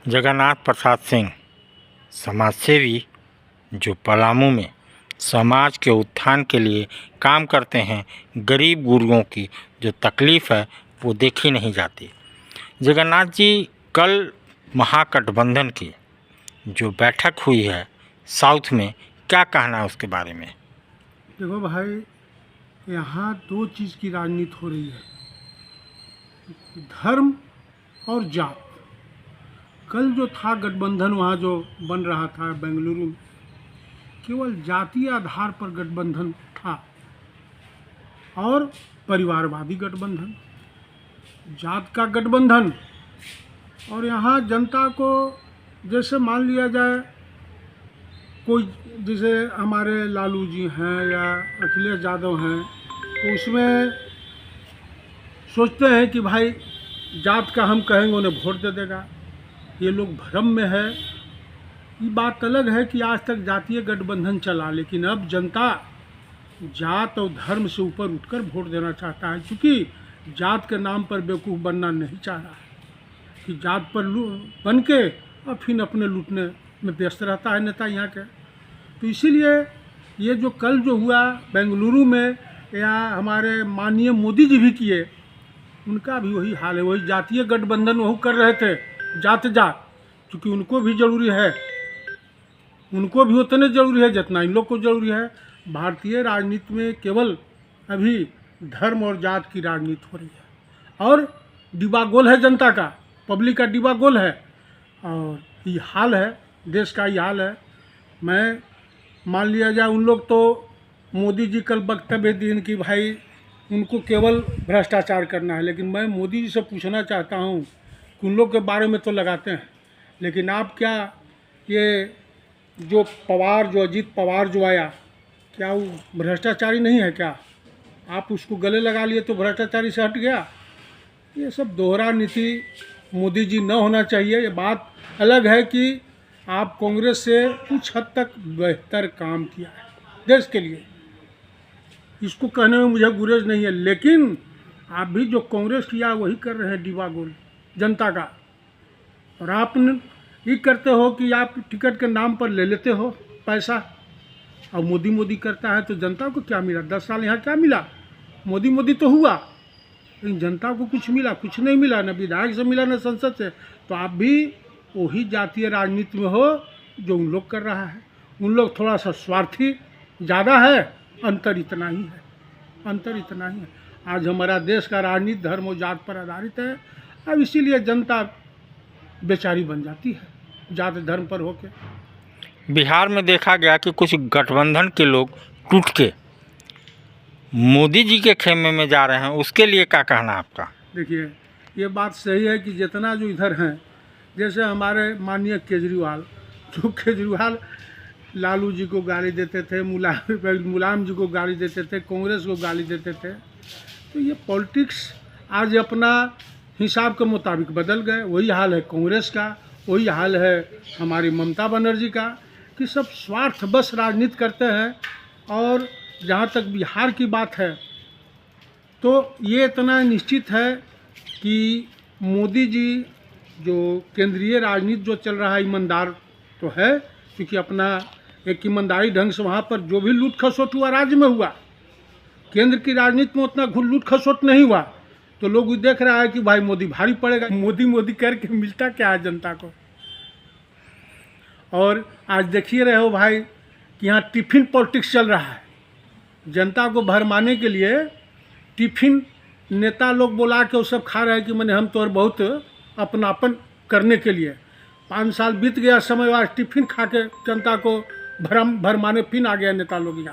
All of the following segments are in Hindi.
जगन्नाथ प्रसाद सिंह समाजसेवी जो पलामू में समाज के उत्थान के लिए काम करते हैं। गरीब गुरुओं की जो तकलीफ़ है वो देखी नहीं जाती। जगन्नाथ जी, कल महागठबंधन की जो बैठक हुई है साउथ में, क्या कहना है उसके बारे में? देखो भाई, यहाँ दो चीज़ की राजनीति हो रही है, धर्म और जात। कल जो था गठबंधन वहाँ जो बन रहा था बेंगलुरु में, केवल जातीय आधार पर गठबंधन था और परिवारवादी गठबंधन, जात का गठबंधन। और यहाँ जनता को, जैसे मान लिया जाए कोई, जैसे हमारे लालू जी हैं या अखिलेश यादव हैं, तो उसमें सोचते हैं कि भाई जात का हम कहेंगे उन्हें वोट दे देगा। ये लोग भ्रम में है। ये बात अलग है कि आज तक जातीय गठबंधन चला, लेकिन अब जनता जात और धर्म से ऊपर उठकर वोट देना चाहता है, क्योंकि जात के नाम पर बेवकूफ़ बनना नहीं चाह रहा है कि जात पर बन के और फिर अपने लूटने में व्यस्त रहता है नेता यहाँ के। तो इसीलिए ये जो कल जो हुआ बेंगलुरु में, या हमारे माननीय मोदी जी भी किए, उनका भी वही हाल है। वही जातीय गठबंधन वो कर रहे थे, जात, क्योंकि उनको भी ज़रूरी है, उनको भी उतने ज़रूरी है जितना इन लोग को ज़रूरी है। भारतीय राजनीति में केवल अभी धर्म और जात की राजनीति हो रही है और डिबा गोल है जनता का, पब्लिक का डिबा गोल है। और ये हाल है, देश का ये हाल है। मैं मान लिया जाए, उन लोग तो मोदी जी कल वक्तव्य दिन कि भाई उनको केवल भ्रष्टाचार करना है, लेकिन मैं मोदी जी से पूछना चाहता हूँ कि उन लोग के बारे में तो लगाते हैं, लेकिन आप क्या ये जो पवार, जो अजीत पवार जो आया, क्या वो भ्रष्टाचारी नहीं है क्या? आप उसको गले लगा लिए तो भ्रष्टाचारी से हट गया? ये सब दोहरा नीति मोदी जी न होना चाहिए। ये बात अलग है कि आप कांग्रेस से कुछ हद तक बेहतर काम किया है देश के लिए, इसको कहने में मुझे गुरेज नहीं है, लेकिन आप भी जो कांग्रेस किया वही कर रहे हैं, डिबा गोल जनता का। और आप ये करते हो कि आप टिकट के नाम पर ले लेते हो पैसा, और मोदी मोदी करता है तो जनता को क्या मिला? 10 साल यहाँ क्या मिला? मोदी मोदी तो हुआ, लेकिन जनता को कुछ मिला? कुछ नहीं मिला, न विधायक से मिला न संसद से। तो आप भी वही जातीय राजनीति में हो जो उन लोग कर रहा है। उन लोग थोड़ा सा स्वार्थी ज़्यादा है, अंतर इतना ही है, अंतर इतना ही है। आज हमारा देश का राजनीति धर्म और जात पर आधारित है। अब इसीलिए जनता बेचारी बन जाती है जात धर्म पर होके। बिहार में देखा गया कि कुछ गठबंधन के लोग टूट के मोदी जी के खेमे में जा रहे हैं, उसके लिए क्या कहना आपका? देखिए, ये बात सही है कि जितना जो इधर हैं, जैसे हमारे माननीय केजरीवाल, जो केजरीवाल लालू जी को गाली देते थे, मुलायम जी को गाली देते थे, कांग्रेस को गाली देते थे, तो ये पॉलिटिक्स आज अपना हिसाब के मुताबिक बदल गए। वही हाल है कांग्रेस का, वही हाल है हमारी ममता बनर्जी का, कि सब स्वार्थ बस राजनीति करते हैं। और जहाँ तक बिहार की बात है, तो ये इतना निश्चित है कि मोदी जी जो केंद्रीय राजनीति जो चल रहा है, ईमानदार तो है, क्योंकि अपना एक ईमानदारी ढंग से वहाँ पर जो भी लूट खसोट हुआ राज्य में हुआ, केंद्र की राजनीति में उतना लूट खसोट नहीं हुआ। तो लोग देख रहा है कि भाई मोदी भारी पड़ेगा। मोदी मोदी करके मिलता क्या है जनता को? और आज देखिए रहे हो भाई कि यहाँ टिफिन पॉलिटिक्स चल रहा है। जनता को भरमाने के लिए टिफिन नेता लोग बुला के वो सब खा रहे हैं कि मैंने हम तो और बहुत अपनापन करने के लिए। 5 साल बीत गया समय, आज टिफिन खा के जनता को भरमाने फिर आ गया नेता लोग।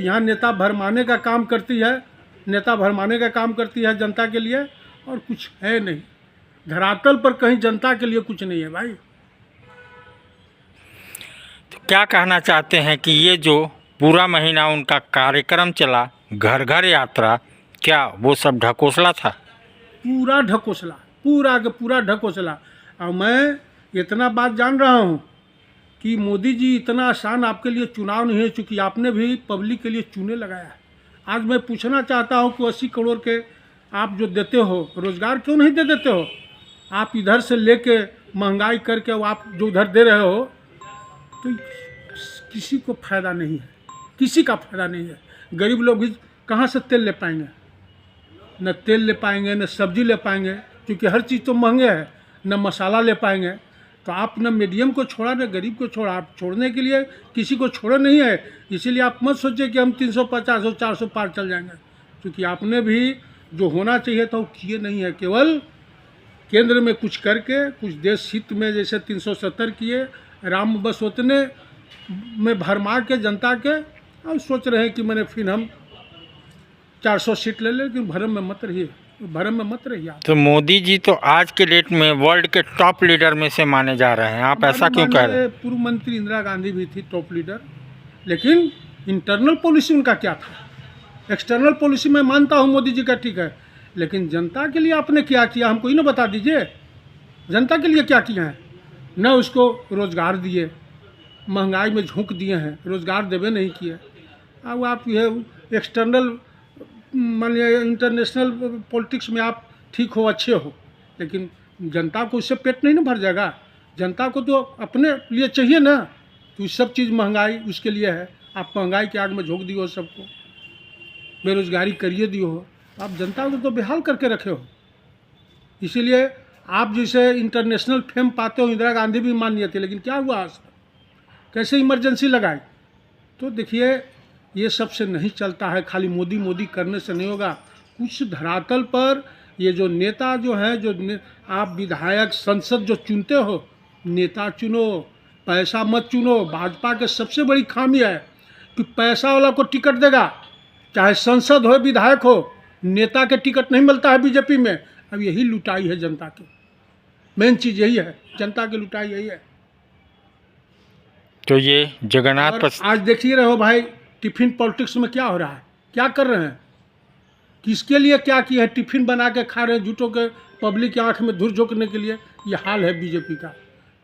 यहाँ नेता भरमाने का काम करती है, नेता भरमाने का काम करती है जनता के लिए, और कुछ है नहीं धरातल पर, कहीं जनता के लिए कुछ नहीं है भाई। तो क्या कहना चाहते हैं कि ये जो पूरा महीना उनका कार्यक्रम चला, घर घर यात्रा, क्या वो सब ढकोसला था? पूरा ढकोसला, पूरा के पूरा ढकोसला। और मैं इतना बात जान रहा हूँ कि मोदी जी इतना आसान आपके लिए चुनाव नहीं है, चूँकि आपने भी पब्लिक के लिए चुने लगाया है। आज मैं पूछना चाहता हूँ कि 80 करोड़ के आप जो देते हो रोज़गार, क्यों नहीं दे देते हो? आप इधर से लेके महंगाई करके वो आप जो उधर दे रहे हो, तो किसी को फ़ायदा नहीं है, किसी का फ़ायदा नहीं है। गरीब लोग भी कहाँ से तेल ले पाएंगे? न तेल ले पाएंगे, न सब्जी ले पाएंगे, क्योंकि हर चीज़ तो महंगे है। न मसाला ले पाएंगे। तो आप न मीडियम को छोड़ा, न गरीब को छोड़ा। आप छोड़ने के लिए किसी को छोड़ा नहीं है। इसीलिए आप मत सोचिए कि हम 350 और 400 पार चल जाएंगे, क्योंकि आपने भी जो होना चाहिए था वो किए नहीं है। केवल केंद्र में कुछ करके, कुछ देश हित में जैसे 370 किए, राम बस उतने में भरमार के जनता के, और सोच रहे हैं कि मैंने फिर हम 400 सीट ले लें। लेकिन भरम में मत रहिए, भरम में मत रहिए आप। तो मोदी जी तो आज के डेट में वर्ल्ड के टॉप लीडर में से माने जा रहे हैं, आप ऐसा क्यों कह रहे हैं? पूर्व मंत्री इंदिरा गांधी भी थी टॉप लीडर, लेकिन इंटरनल पॉलिसी उनका क्या था? एक्सटर्नल पॉलिसी मैं मानता हूँ मोदी जी का ठीक है, लेकिन जनता के लिए आपने क्या किया हमको ही ना बता दीजिए। जनता के लिए क्या किया है? न उसको रोज़गार दिए, महंगाई में झोंक दिए हैं, रोज़गार देवे नहीं किए। अब आप यह एक्सटर्नल मान लिया, इंटरनेशनल पॉलिटिक्स में आप ठीक हो, अच्छे हो, लेकिन जनता को उससे पेट नहीं ना भर जाएगा। जनता को तो अपने लिए चाहिए ना, तो सब चीज़ महंगाई उसके लिए है। आप महंगाई की आग में झोंक दिए हो सबको, बेरोजगारी करिए दिए हो, आप जनता को तो बेहाल करके रखे हो। इसीलिए आप जैसे इंटरनेशनल फेम पाते हो, इंदिरा गांधी भी माननीय थे, लेकिन क्या हुआ आज तक? कैसे इमरजेंसी लगाई? तो देखिए ये सब से नहीं चलता है, खाली मोदी मोदी करने से नहीं होगा। कुछ धरातल पर ये जो नेता जो हैं, आप विधायक संसद जो चुनते हो, नेता चुनो, पैसा मत चुनो। भाजपा के सबसे बड़ी खामी है कि पैसा वाला को टिकट देगा, चाहे संसद हो, विधायक हो, नेता के टिकट नहीं मिलता है बीजेपी में। अब यही लुटाई है जनता की, मेन चीज़ यही है, जनता की लुटाई यही है। तो ये जगन्नाथ आज देखिए रहे हो भाई, टिफिन पॉलिटिक्स में क्या हो रहा है, क्या कर रहे हैं, किसके लिए क्या किया है? टिफिन बना के खा रहे हैं झूठों के, पब्लिक की आंख में धूल झोंकने के लिए। ये हाल है बीजेपी का।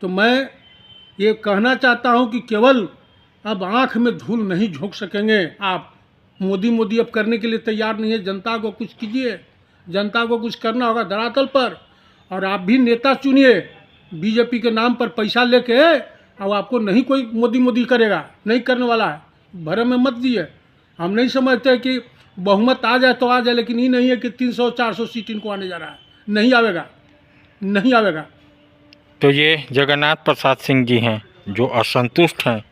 तो मैं ये कहना चाहता हूं कि केवल अब आंख में धूल नहीं झोंक सकेंगे आप। मोदी मोदी अब करने के लिए तैयार नहीं है। जनता को कुछ कीजिए, जनता को कुछ करना होगा धरातल पर। और आप भी नेता चुनिए बीजेपी के नाम पर पैसा लेके, अब आपको नहीं कोई मोदी मोदी करेगा, नहीं करने वाला है। भरम में मत दिए। हम नहीं समझते कि बहुमत आ जाए तो आ जाए, लेकिन ये नहीं है कि 300-400 सीट इनको आने जा रहा है। नहीं आवेगा, नहीं आवेगा। तो ये जगन्नाथ प्रसाद सिंह जी हैं जो असंतुष्ट हैं,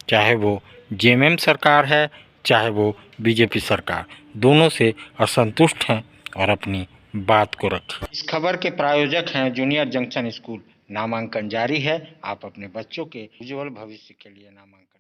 चाहे वो जेएमएम सरकार है, चाहे वो बीजेपी सरकार, दोनों से असंतुष्ट हैं और अपनी बात को रखें। इस खबर के प्रायोजक हैं जूनियर जंक्शन स्कूल। नामांकन जारी है, आप अपने बच्चों के उज्जवल भविष्य के लिए नामांकन